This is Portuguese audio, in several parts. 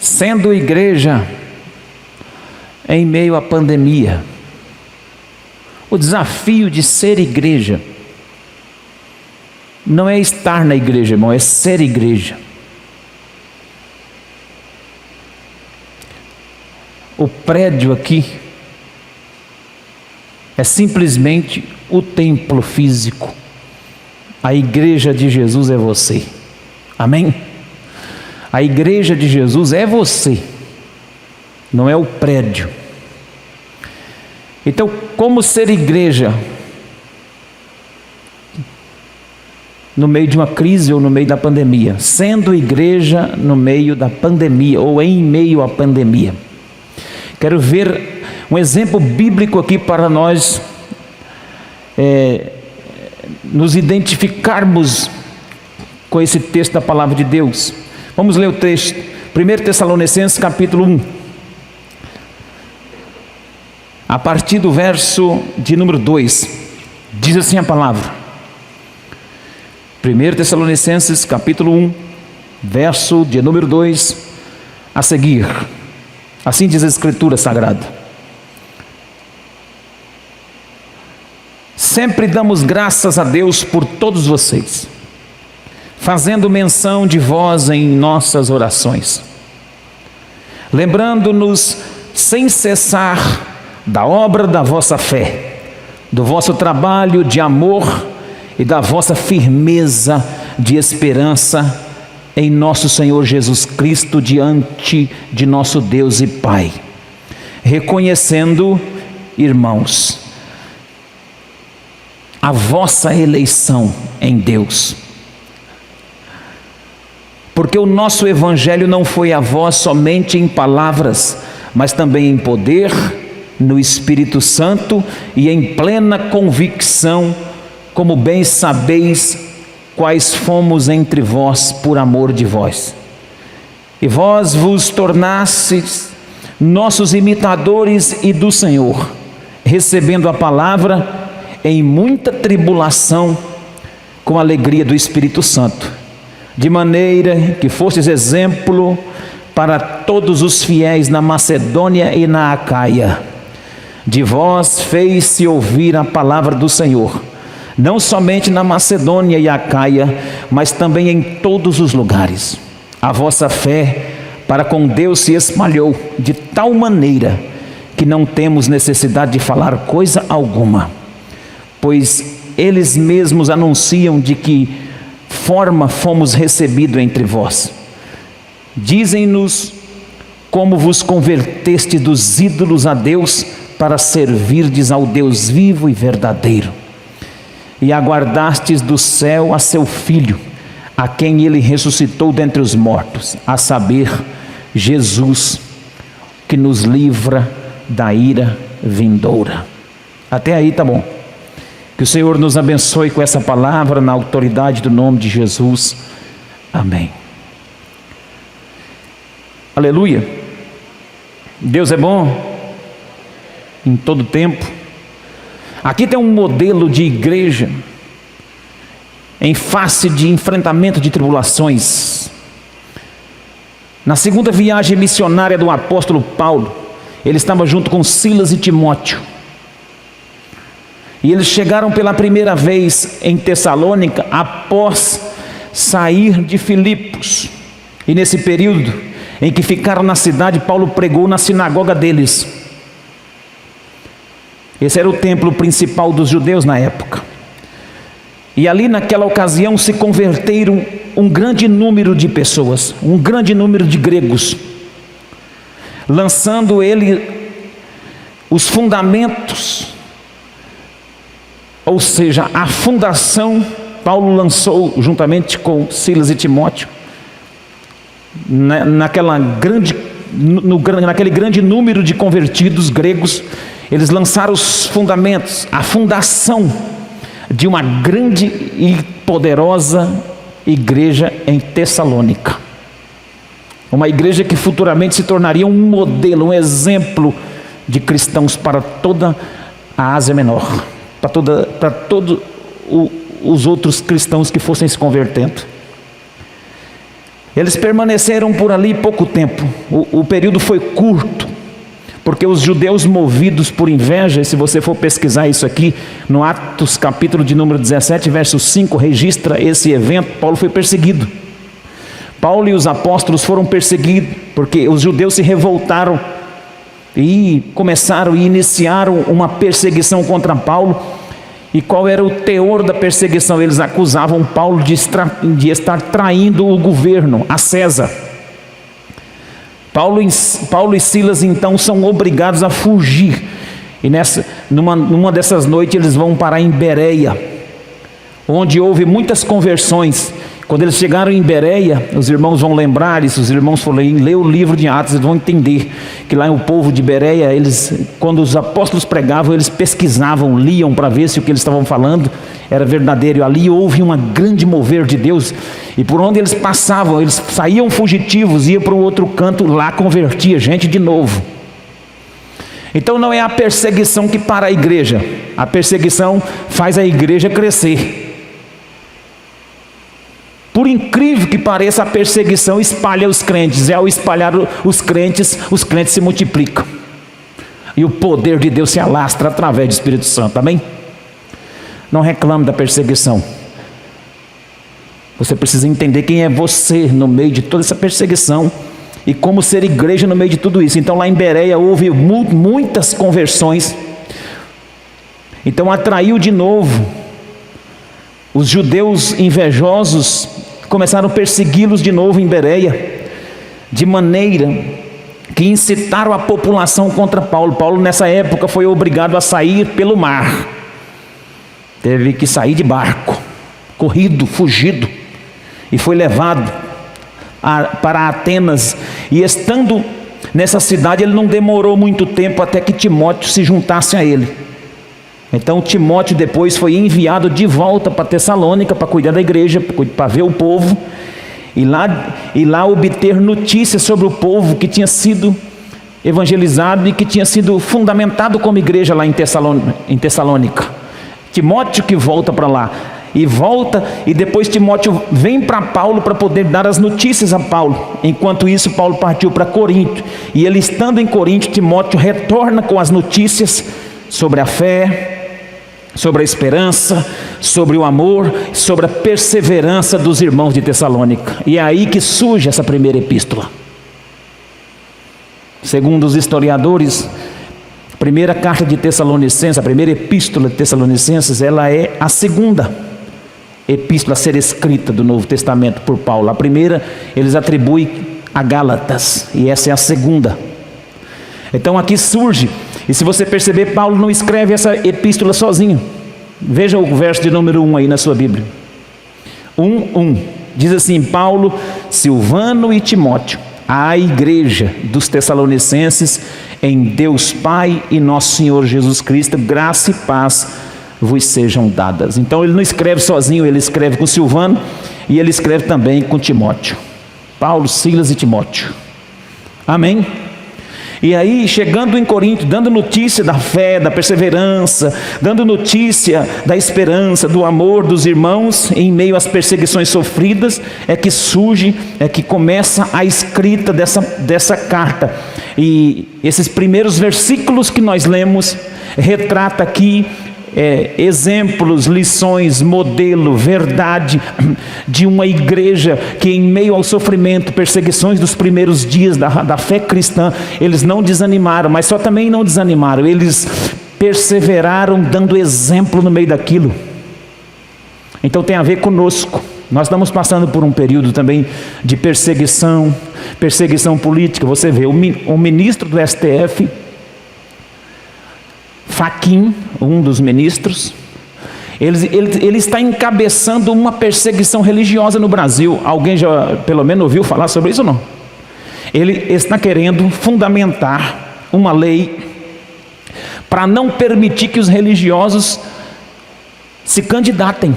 Sendo igreja em meio à pandemia, o desafio de ser igreja não é estar na igreja, irmão, é ser igreja. O prédio aqui é simplesmente o templo físico. A igreja de Jesus é você. Amém? A igreja de Jesus é você, não é o prédio. Então, como ser igreja no meio de uma crise ou no meio da pandemia? Sendo igreja no meio da pandemia ou em meio à pandemia. Quero ver um exemplo bíblico aqui para nós nos identificarmos com esse texto da palavra de Deus. Vamos ler o texto, 1 Tessalonicenses capítulo 1, a partir do verso de número 2, diz assim a palavra. 1 Tessalonicenses capítulo 1, verso de número 2, a seguir. Assim diz a Escritura Sagrada: sempre damos graças a Deus por todos vocês, fazendo menção de vós em nossas orações, lembrando-nos sem cessar da obra da vossa fé, do vosso trabalho de amor e da vossa firmeza de esperança em nosso Senhor Jesus Cristo diante de nosso Deus e Pai, reconhecendo, irmãos, a vossa eleição em Deus, porque o nosso evangelho não foi a vós somente em palavras, mas também em poder, no Espírito Santo e em plena convicção, como bem sabeis quais fomos entre vós por amor de vós. E vós vos tornastes nossos imitadores e do Senhor, recebendo a palavra em muita tribulação, com a alegria do Espírito Santo, de maneira que fostes exemplo para todos os fiéis na Macedônia e na Acaia. De vós fez-se ouvir a palavra do Senhor, não somente na Macedônia e Acaia, mas também em todos os lugares. A vossa fé para com Deus se espalhou de tal maneira que não temos necessidade de falar coisa alguma, pois eles mesmos anunciam de que forma fomos recebidos entre vós. Dizem-nos como vos converteste dos ídolos a Deus para servirdes ao Deus vivo e verdadeiro, e aguardastes do céu a seu Filho, a quem ele ressuscitou dentre os mortos, a saber, Jesus, que nos livra da ira vindoura. Até aí tá bom. Que o Senhor nos abençoe com essa palavra, na autoridade do nome de Jesus. Amém. Aleluia. Deus é bom em todo tempo. Aqui tem um modelo de igreja em face de enfrentamento de tribulações. Na segunda viagem missionária do apóstolo Paulo, ele estava junto com Silas e Timóteo, e eles chegaram pela primeira vez em Tessalônica após sair de Filipos. E nesse período em que ficaram na cidade, Paulo pregou na sinagoga deles. Esse era o templo principal dos judeus na época. E ali naquela ocasião se converteram um grande número de pessoas, um grande número de gregos, lançando ele os fundamentos, ou seja, a fundação. Paulo lançou juntamente com Silas e Timóteo, naquele grande número de convertidos gregos. Eles lançaram os fundamentos, a fundação de uma grande e poderosa igreja em Tessalônica. Uma igreja que futuramente se tornaria um modelo, um exemplo de cristãos para toda a Ásia Menor, para todos os outros cristãos que fossem se convertendo. Eles permaneceram por ali pouco tempo, o período foi curto, porque os judeus, movidos por inveja, se você for pesquisar isso aqui, no Atos capítulo de número 17, verso 5, registra esse evento. Paulo foi perseguido. Paulo e os apóstolos foram perseguidos, porque os judeus se revoltaram e começaram e iniciaram uma perseguição contra Paulo. E qual era o teor da perseguição? Eles acusavam Paulo de estar traindo o governo, a César. Paulo e Silas então são obrigados a fugir. E numa dessas noites eles vão parar em Bereia, onde houve muitas conversões. Quando eles chegaram em Bereia, os irmãos vão lembrar, e se os irmãos forem ler o livro de Atos, eles vão entender que lá o povo de Bereia, quando os apóstolos pregavam, eles pesquisavam, liam para ver se o que eles estavam falando era verdadeiro. E ali houve um grande mover de Deus, e por onde eles passavam, eles saíam fugitivos, iam para um outro canto, lá convertia gente de novo. Então não é a perseguição que para a igreja, a perseguição faz a igreja crescer. Por incrível que pareça, a perseguição espalha os crentes, e ao espalhar os crentes se multiplicam, e o poder de Deus se alastra através do Espírito Santo, amém? Não reclame da perseguição. Você precisa entender quem é você no meio de toda essa perseguição, e como ser igreja no meio de tudo isso. Então lá em Bereia houve muitas conversões, então atraiu de novo. Os judeus invejosos começaram a persegui-los de novo em Bereia, de maneira que incitaram a população contra Paulo. Paulo nessa época foi obrigado a sair pelo mar, teve que sair de barco, corrido, fugido, e foi levado para Atenas. E estando nessa cidade, ele não demorou muito tempo até que Timóteo se juntasse a ele. Então Timóteo depois foi enviado de volta para Tessalônica para cuidar da igreja, para ver o povo, e lá obter notícias sobre o povo que tinha sido evangelizado e que tinha sido fundamentado como igreja lá em Tessalônica. Timóteo que volta para lá, e depois Timóteo vem para Paulo para poder dar as notícias a Paulo. Enquanto isso, Paulo partiu para Corinto, e ele estando em Corinto, Timóteo retorna com as notícias sobre a fé, sobre a esperança, sobre o amor, sobre a perseverança dos irmãos de Tessalônica. E é aí que surge essa primeira epístola. Segundo os historiadores, a primeira carta de Tessalonicenses, a primeira epístola de Tessalonicenses, ela é a segunda epístola a ser escrita do Novo Testamento por Paulo. A primeira eles atribuem a Gálatas, e essa é a segunda. Então aqui surge. E se você perceber, Paulo não escreve essa epístola sozinho. Veja o verso de número 1 aí na sua Bíblia. 1:1 diz assim: Paulo, Silvano e Timóteo, à igreja dos Tessalonicenses, em Deus Pai e nosso Senhor Jesus Cristo, graça e paz vos sejam dadas. Então ele não escreve sozinho, ele escreve com Silvano, e ele escreve também com Timóteo. Paulo, Silas e Timóteo. Amém? E aí, chegando em Corinto, dando notícia da fé, da perseverança, dando notícia da esperança, do amor dos irmãos, em meio às perseguições sofridas, é que começa a escrita dessa carta. E esses primeiros versículos que nós lemos, retrata aqui exemplos, lições, modelo, verdade de uma igreja que em meio ao sofrimento, perseguições dos primeiros dias da fé cristã, eles não desanimaram, mas só também não desanimaram, eles perseveraram dando exemplo no meio daquilo. Então tem a ver conosco. Nós estamos passando por um período também de perseguição política. Você vê o ministro do STF, Fachin, um dos ministros, ele está encabeçando uma perseguição religiosa no Brasil. Alguém já pelo menos ouviu falar sobre isso ou não? Ele está querendo fundamentar uma lei para não permitir que os religiosos se candidatem.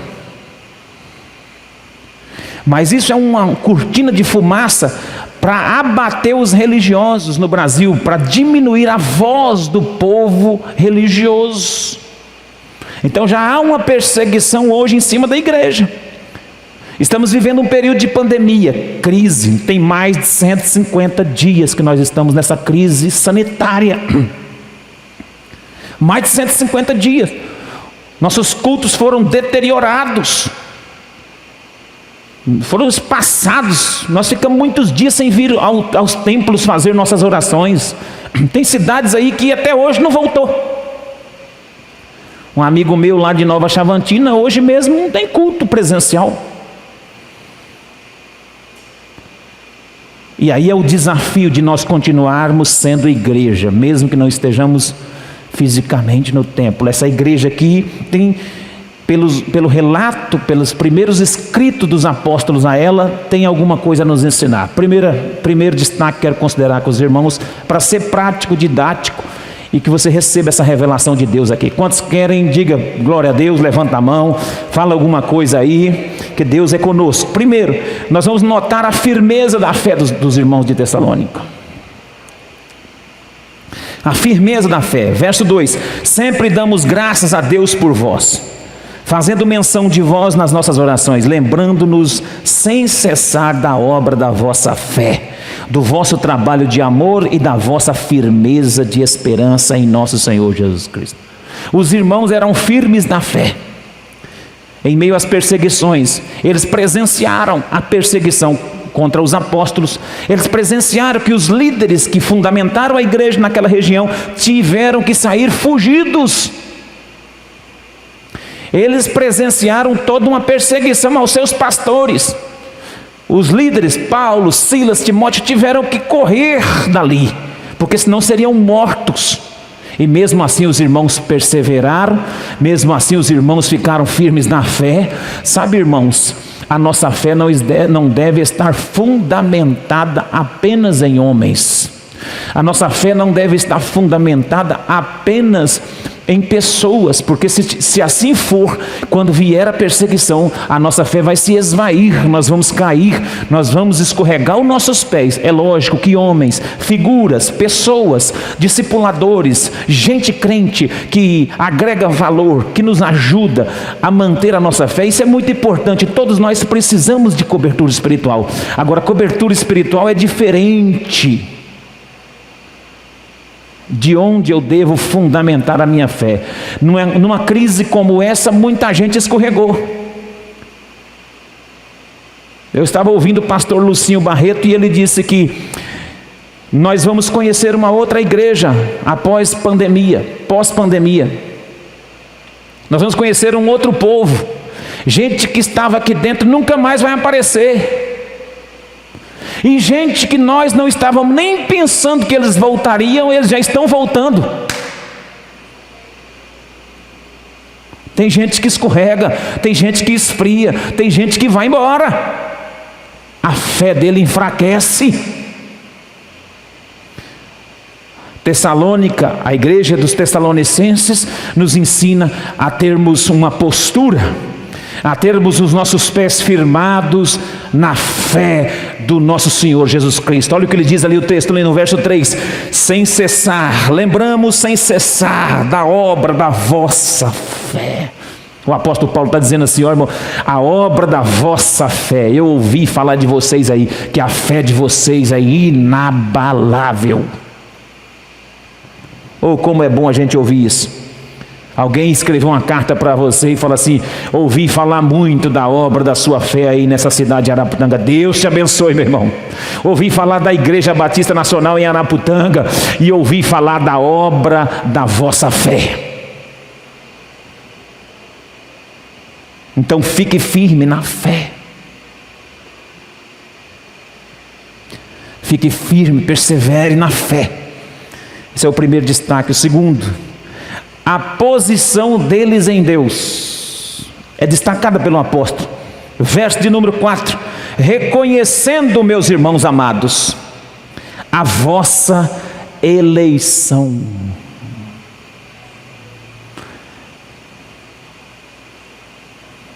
Mas isso é uma cortina de fumaça para abater os religiosos no Brasil, para diminuir a voz do povo religioso. Então já há uma perseguição hoje em cima da igreja. Estamos vivendo um período de pandemia, crise. Tem mais de 150 dias que nós estamos nessa crise sanitária. Mais de 150 dias. Nossos cultos foram deteriorados, foram espaçados. Nós ficamos muitos dias sem vir aos templos fazer nossas orações. Tem cidades aí que até hoje não voltou. Um amigo meu lá de Nova Chavantina, hoje mesmo não tem culto presencial. E aí é o desafio de nós continuarmos sendo igreja, mesmo que não estejamos fisicamente no templo. Essa igreja aqui tem, pelo relato, pelos primeiros escritos dos apóstolos a ela, tem alguma coisa a nos ensinar. Primeiro destaque que quero considerar com os irmãos, para ser prático, didático, e que você receba essa revelação de Deus aqui. Quantos querem, diga glória a Deus, levanta a mão, fala alguma coisa aí, que Deus é conosco. Primeiro, nós vamos notar a firmeza da fé dos irmãos de Tessalônica. A firmeza da fé. Verso 2: sempre damos graças a Deus por vós, fazendo menção de vós nas nossas orações, lembrando-nos sem cessar da obra da vossa fé, do vosso trabalho de amor e da vossa firmeza de esperança em nosso Senhor Jesus Cristo. Os irmãos eram firmes na fé. Em meio às perseguições, eles presenciaram a perseguição contra os apóstolos. Eles presenciaram que os líderes que fundamentaram a igreja naquela região tiveram que sair fugidos. Eles presenciaram toda uma perseguição aos seus pastores. Os líderes, Paulo, Silas, Timóteo, tiveram que correr dali, porque senão seriam mortos. E mesmo assim os irmãos perseveraram, mesmo assim os irmãos ficaram firmes na fé. Sabe, irmãos, a nossa fé não deve estar fundamentada apenas em homens. A nossa fé não deve estar fundamentada apenas em pessoas, porque se assim for, quando vier a perseguição, a nossa fé vai se esvair, nós vamos cair, nós vamos escorregar os nossos pés. É lógico que homens, figuras, pessoas, discipuladores, gente crente que agrega valor, que nos ajuda a manter a nossa fé, isso é muito importante. Todos nós precisamos de cobertura espiritual. Agora, cobertura espiritual é diferente de onde eu devo fundamentar a minha fé. Numa crise como essa, muita gente escorregou. Eu estava ouvindo o pastor Lucinho Barreto e ele disse que nós vamos conhecer uma outra igreja após pandemia, pós-pandemia. Nós vamos conhecer um outro povo. Gente que estava aqui dentro nunca mais vai aparecer. E gente que nós não estávamos nem pensando que eles voltariam, eles já estão voltando. Tem gente que escorrega, tem gente que esfria, tem gente que vai embora. A fé dele enfraquece. Tessalônica, a igreja dos Tessalonicenses, nos ensina a termos uma postura, a termos os nossos pés firmados na fé do nosso Senhor Jesus Cristo. Olha o que ele diz ali o texto, ali no verso 3: sem cessar, lembramos sem cessar da obra da vossa fé. O apóstolo Paulo está dizendo assim: ó irmão, a obra da vossa fé. Eu ouvi falar de vocês aí, que a fé de vocês é inabalável. Oh, como é bom a gente ouvir isso. Alguém escreveu uma carta para você e fala assim: ouvi falar muito da obra da sua fé aí nessa cidade de Araputanga. Deus te abençoe, meu irmão. Ouvi falar da Igreja Batista Nacional em Araputanga e ouvi falar da obra da vossa fé. Então fique firme na fé. Fique firme, persevere na fé. Esse é o primeiro destaque. O segundo, a posição deles em Deus é destacada pelo apóstolo. Verso de número 4: reconhecendo, meus irmãos amados, a vossa eleição.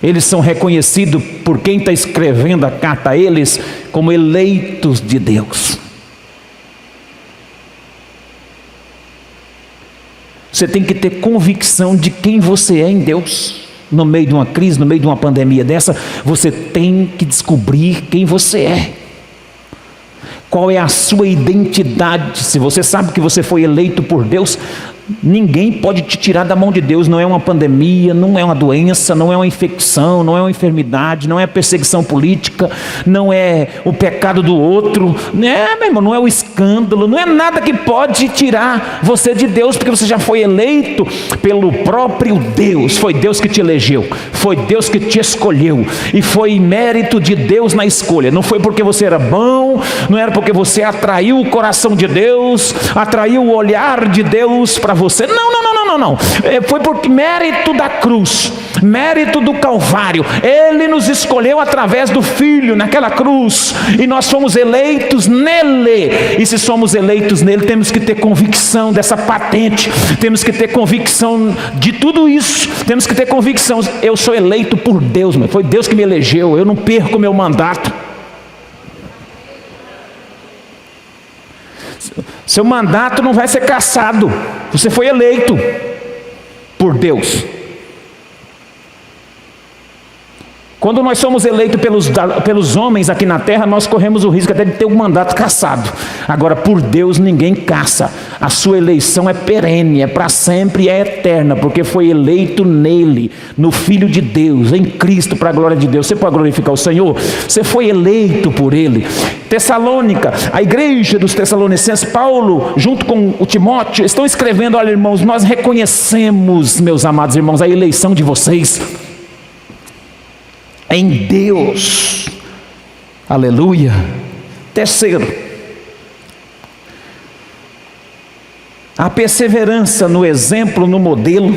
Eles são reconhecidos por quem está escrevendo a carta a eles como eleitos de Deus. Você tem que ter convicção de quem você é em Deus. no meio de uma crise, no meio de uma pandemia dessa, você tem que descobrir quem você é. Qual é a sua identidade? Se você sabe que você foi eleito por Deus, ninguém pode te tirar da mão de Deus. Não é uma pandemia, não é uma doença, não é uma infecção, não é uma enfermidade, não é perseguição política, não é o pecado do outro, né, meu irmão, não é o escândalo, não é nada que pode tirar você de Deus, porque você já foi eleito pelo próprio Deus. Foi Deus que te elegeu, foi Deus que te escolheu, e foi mérito de Deus na escolha. Não foi porque você era bom, não era porque você atraiu o coração de Deus, atraiu o olhar de Deus para você. Não. Foi por mérito da cruz, mérito do Calvário. Ele nos escolheu através do Filho naquela cruz, e nós fomos eleitos nele. E se somos eleitos nele, temos que ter convicção dessa patente, temos que ter convicção de tudo isso, temos que ter convicção: eu sou eleito por Deus, foi Deus que me elegeu, eu não perco o meu mandato. Seu mandato não vai ser cassado. Você foi eleito por Deus. Quando nós somos eleitos pelos homens aqui na terra, nós corremos o risco até de ter o mandato cassado. Agora, por Deus, ninguém caça. A sua eleição é perene, é para sempre e é eterna, porque foi eleito nele, no Filho de Deus, em Cristo, para a glória de Deus. Você pode glorificar o Senhor? Você foi eleito por ele. Tessalônica, a igreja dos Tessalonicenses, Paulo, junto com o Timóteo, estão escrevendo: olha, irmãos, nós reconhecemos, meus amados irmãos, a eleição de vocês em Deus. Aleluia. Terceiro, a perseverança no exemplo, no modelo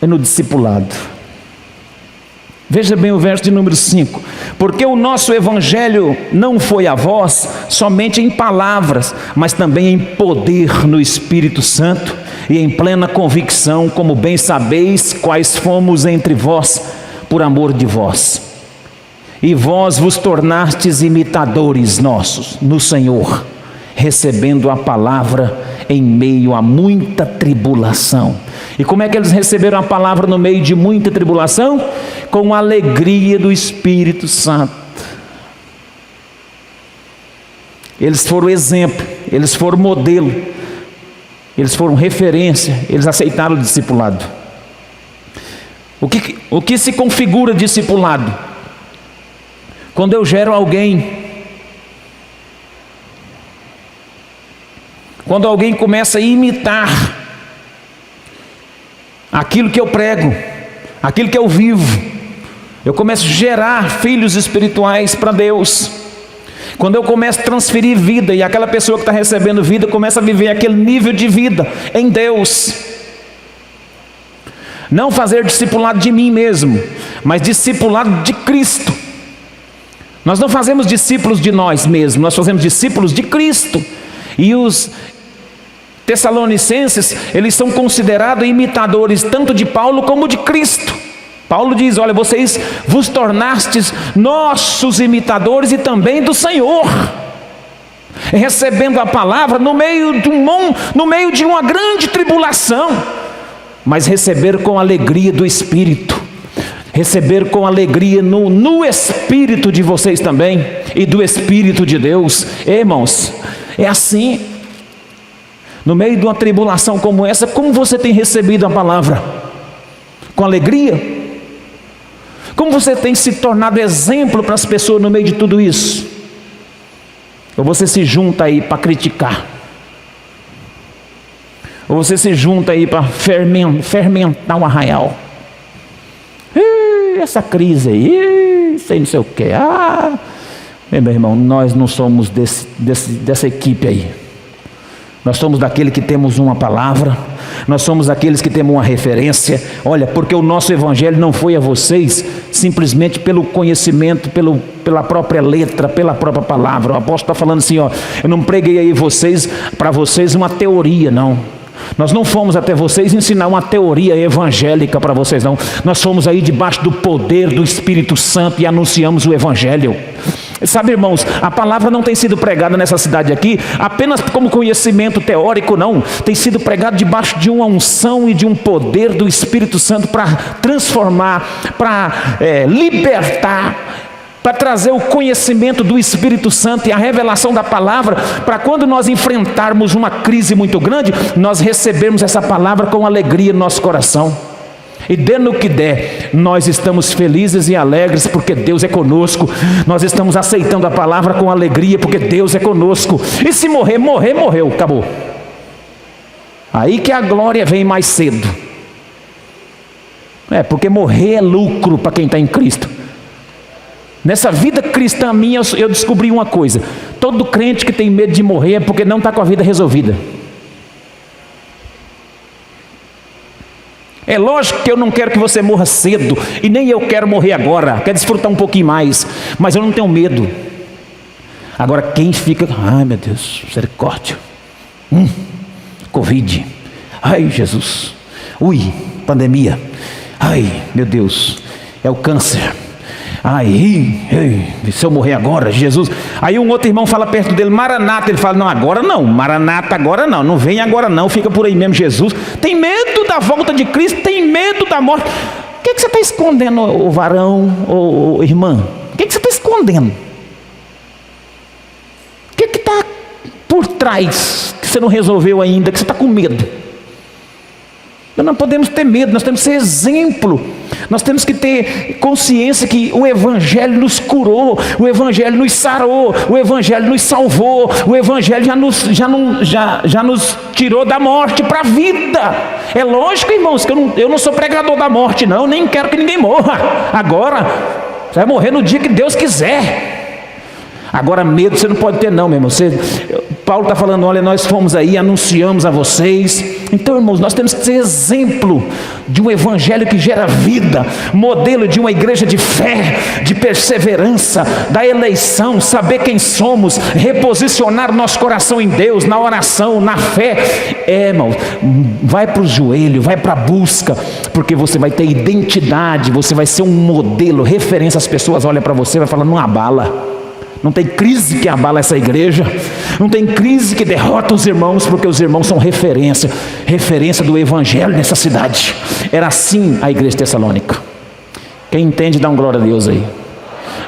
e no discipulado. Veja bem o verso de número 5: porque o nosso evangelho não foi a vós somente em palavras, mas também em poder no Espírito Santo e em plena convicção, como bem sabeis quais fomos entre vós por amor de vós. E vós vos tornastes imitadores nossos no Senhor, recebendo a palavra em meio a muita tribulação. E como é que eles receberam a palavra no meio de muita tribulação? Com a alegria do Espírito Santo. Eles foram exemplo, eles foram modelo, eles foram referência, eles aceitaram o discipulado. O que se configura discipulado? Quando eu gero alguém, quando alguém começa a imitar aquilo que eu prego, aquilo que eu vivo, eu começo a gerar filhos espirituais para Deus. Quando eu começo a transferir vida, e aquela pessoa que está recebendo vida começa a viver aquele nível de vida em Deus. Não fazer discipulado de mim mesmo, mas discipulado de Cristo. Nós não fazemos discípulos de nós mesmos, nós fazemos discípulos de Cristo. E os Tessalonicenses, eles são considerados imitadores tanto de Paulo como de Cristo. Paulo diz: olha, vocês vos tornastes nossos imitadores e também do Senhor, recebendo a palavra no meio de uma grande tribulação, mas receber com alegria do Espírito, receber com alegria no Espírito de vocês também, e do Espírito de Deus. Irmãos, é assim. No meio de uma tribulação como essa, como você tem recebido a palavra? Com alegria? Como você tem se tornado exemplo para as pessoas no meio de tudo isso? Ou você se junta aí para criticar? Ou você se junta aí para fermentar um arraial? Essa crise aí, sei não sei o que. Meu irmão, nós não somos dessa equipe aí. Nós somos daquele que temos uma palavra, nós somos aqueles que temos uma referência. Olha, porque o nosso evangelho não foi a vocês simplesmente pelo conhecimento, pela própria letra, pela própria palavra. O apóstolo está falando assim, ó: eu não preguei aí para vocês uma teoria, não. Nós não fomos até vocês ensinar uma teoria evangélica para vocês, não. Nós fomos aí debaixo do poder do Espírito Santo e anunciamos o Evangelho. Sabe, irmãos, a palavra não tem sido pregada nessa cidade aqui apenas como conhecimento teórico, não. Tem sido pregado debaixo de uma unção e de um poder do Espírito Santo para transformar, para libertar, para trazer o conhecimento do Espírito Santo e a revelação da palavra, para quando nós enfrentarmos uma crise muito grande, nós recebermos essa palavra com alegria no nosso coração. E dando o que der, nós estamos felizes e alegres porque Deus é conosco. Nós estamos aceitando a palavra com alegria porque Deus é conosco. E se morrer, morreu, acabou. Aí que a glória vem mais cedo. Porque morrer é lucro para quem está em Cristo. Nessa vida cristã minha, eu descobri uma coisa: todo crente que tem medo de morrer é porque não está com a vida resolvida. É lógico que eu não quero que você morra cedo, e nem eu quero morrer agora, quero desfrutar um pouquinho mais, mas eu não tenho medo. Agora quem fica, ai meu Deus, misericórdia, Covid, ai Jesus, ui, pandemia, ai meu Deus, é o câncer. Se eu morrer agora, Jesus. Aí um outro irmão fala perto dele, Maranata. Ele fala, não, agora não, Maranata agora não, não vem agora não, fica por aí mesmo. Jesus tem medo da volta de Cristo, tem medo da morte. O que você está escondendo, o varão, ou irmã? O que você está escondendo? O que está por trás que você não resolveu ainda, que você está com medo? Nós não podemos ter medo, nós temos que ser exemplo. Nós temos que ter consciência que o Evangelho nos curou, o Evangelho nos sarou, o Evangelho nos salvou, o Evangelho já nos tirou da morte para a vida. É lógico, irmãos, que eu não sou pregador da morte, não, nem quero que ninguém morra. Agora, você vai morrer no dia que Deus quiser. Agora medo você não pode ter não, meu irmão. Paulo está falando, olha, nós fomos aí, anunciamos a vocês. Então, irmãos, nós temos que ser exemplo de um evangelho que gera vida, modelo de uma igreja de fé, de perseverança, da eleição, saber quem somos, reposicionar nosso coração em Deus, na oração, na fé. Irmãos, vai para o joelho, vai para a busca, porque você vai ter identidade, você vai ser um modelo, referência. As pessoas olham para você e vai falar, não abala. Não tem crise que abala essa igreja, não tem crise que derrota os irmãos, porque os irmãos são referência do Evangelho nessa cidade. Era assim a igreja de Tessalônica. Quem entende, dá um glória a Deus aí.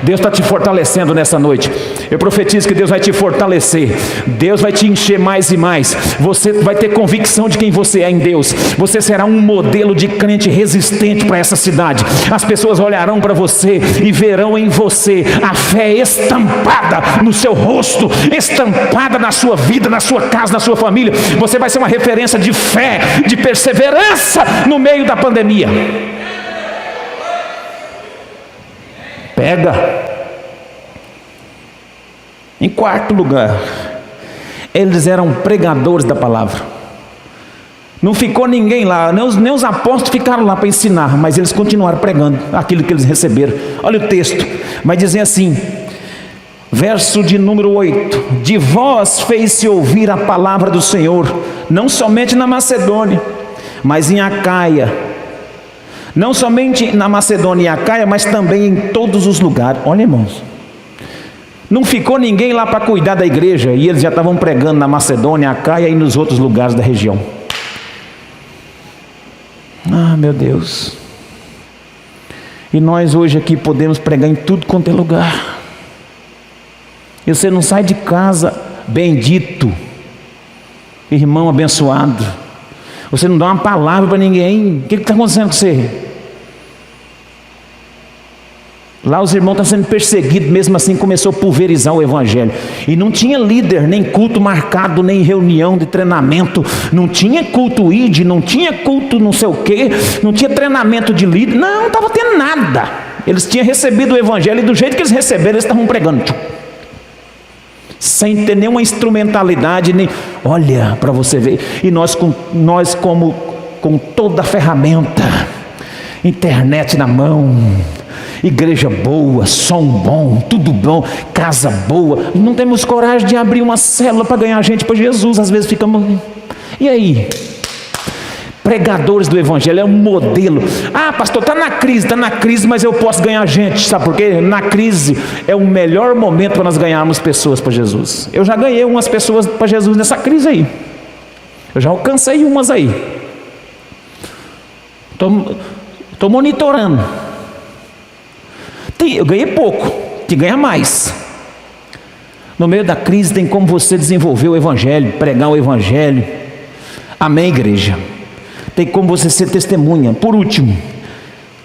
Deus está te fortalecendo nessa noite. Eu profetizo que Deus vai te fortalecer. Deus vai te encher mais e mais. Você vai ter convicção de quem você é em Deus. Você será um modelo de crente resistente para essa cidade. As pessoas olharão para você e verão em você a fé estampada no seu rosto, estampada na sua vida, na sua casa, na sua família. Você vai ser uma referência de fé, de perseverança no meio da pandemia. Pega. Em quarto lugar, eles eram pregadores da palavra. Não ficou ninguém lá, nem os apóstolos ficaram lá para ensinar, mas eles continuaram pregando aquilo que eles receberam. Olha o texto, vai dizer assim, verso de número 8: de vós fez-se ouvir a palavra do Senhor, não somente na Macedônia, mas em Acaia. Não somente na Macedônia e Acaia, mas também em todos os lugares. Olha, irmãos, não ficou ninguém lá para cuidar da igreja, e eles já estavam pregando na Macedônia, Acaia e nos outros lugares da região. Ah, meu Deus. E nós hoje aqui podemos pregar em tudo quanto é lugar. E você não sai de casa bendito, irmão abençoado. Você não dá uma palavra para ninguém. O que está acontecendo com você? Lá os irmãos estão sendo perseguidos, mesmo assim começou a pulverizar o evangelho. E não tinha líder, nem culto marcado, nem reunião de treinamento. Não tinha culto ID, não tinha culto não sei o quê, não tinha treinamento de líder. Não estava tendo nada. Eles tinham recebido o evangelho e do jeito que eles receberam, eles estavam pregando. Sem ter nenhuma instrumentalidade, nem... Olha, para você ver. E nós como com toda a ferramenta, internet na mão, igreja boa, som bom, tudo bom, casa boa, não temos coragem de abrir uma célula para ganhar gente para Jesus. Às vezes ficamos, e aí? pregadores do Evangelho, é um modelo. Ah, pastor, está na crise, mas eu posso ganhar gente, sabe por quê? Na crise é o melhor momento para nós ganharmos pessoas para Jesus. Eu já ganhei umas pessoas para Jesus nessa crise aí, eu já alcancei umas aí, estou monitorando. Eu ganhei pouco, que ganha mais. No meio da crise tem como você desenvolver o Evangelho, pregar o Evangelho. Amém, igreja? Tem como você ser testemunha. Por último,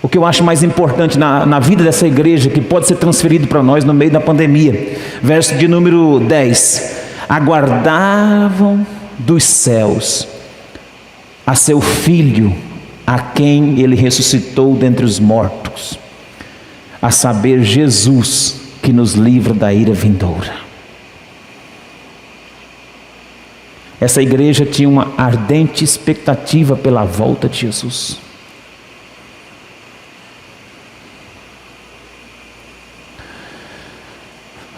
o que eu acho mais importante na vida dessa igreja, que pode ser transferido para nós no meio da pandemia. Verso de número 10. Aguardavam dos céus a seu Filho, a quem ele ressuscitou dentre os mortos, a saber, Jesus, que nos livra da ira vindoura. Essa igreja tinha uma ardente expectativa pela volta de Jesus.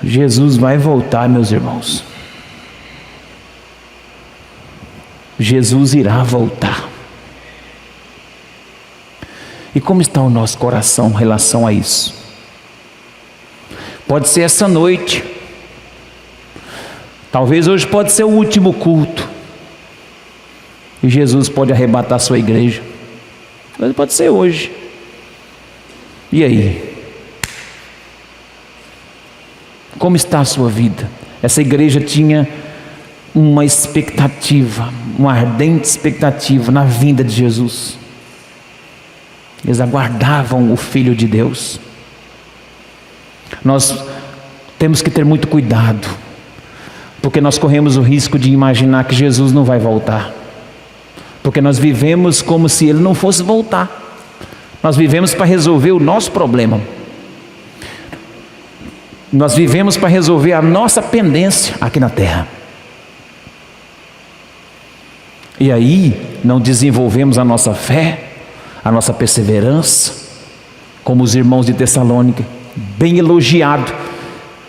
Jesus vai voltar, meus irmãos. Jesus irá voltar. E como está o nosso coração em relação a isso? Pode ser essa noite. Talvez hoje pode ser o último culto. E Jesus pode arrebatar a sua igreja. Mas pode ser hoje. E aí? Como está a sua vida? Essa igreja tinha uma expectativa, uma ardente expectativa na vinda de Jesus. Eles aguardavam o Filho de Deus. Nós temos que ter muito cuidado, porque nós corremos o risco de imaginar que Jesus não vai voltar, porque nós vivemos como se Ele não fosse voltar. Nós vivemos para resolver o nosso problema, nós vivemos para resolver a nossa pendência aqui na terra, e aí não desenvolvemos a nossa fé, a nossa perseverança, como os irmãos de Tessalônica, bem elogiado.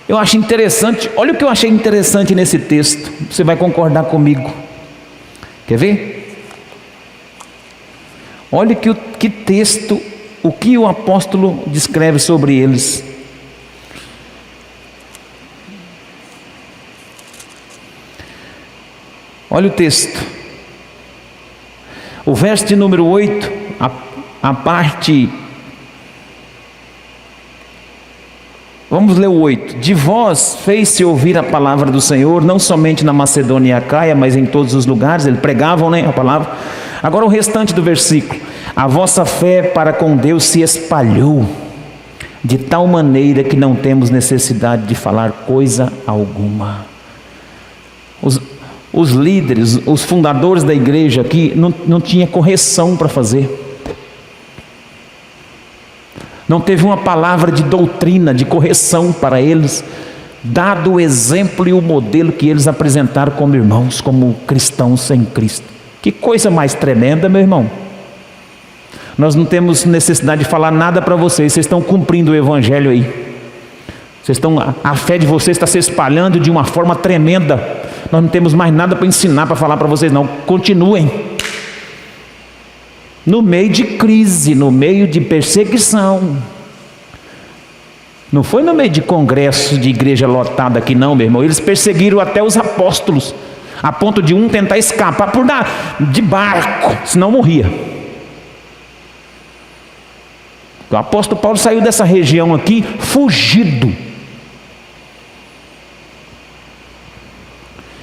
Eu acho interessante, olha o que eu achei interessante nesse texto, você vai concordar comigo. Quer ver? Olha que texto, o que o apóstolo descreve sobre eles. Olha o texto. O verso de número 8, a parte... Vamos ler o 8. De vós fez-se ouvir a palavra do Senhor, não somente na Macedônia e Acaia, mas em todos os lugares. Eles pregavam, a palavra. Agora o restante do versículo. A vossa fé para com Deus se espalhou, de tal maneira que não temos necessidade de falar coisa alguma. Os líderes, os fundadores da igreja aqui, não tinha correção para fazer. Não teve uma palavra de doutrina, de correção para eles, dado o exemplo e o modelo que eles apresentaram como irmãos, como cristãos em Cristo. Que coisa mais tremenda, meu irmão. Nós não temos necessidade de falar nada para vocês, vocês estão cumprindo o evangelho aí. A fé de vocês está se espalhando de uma forma tremenda. Nós não temos mais nada para ensinar, para falar para vocês não. Continuem. No meio de crise, no meio de perseguição. Não foi no meio de congresso de igreja lotada aqui não, meu irmão. Eles perseguiram até os apóstolos, a ponto de um tentar escapar de barco, senão morria. O apóstolo Paulo saiu dessa região aqui fugido.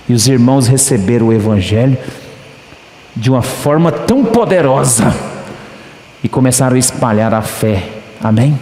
E os irmãos receberam o evangelho de uma forma tão poderosa e começaram a espalhar a fé. Amém?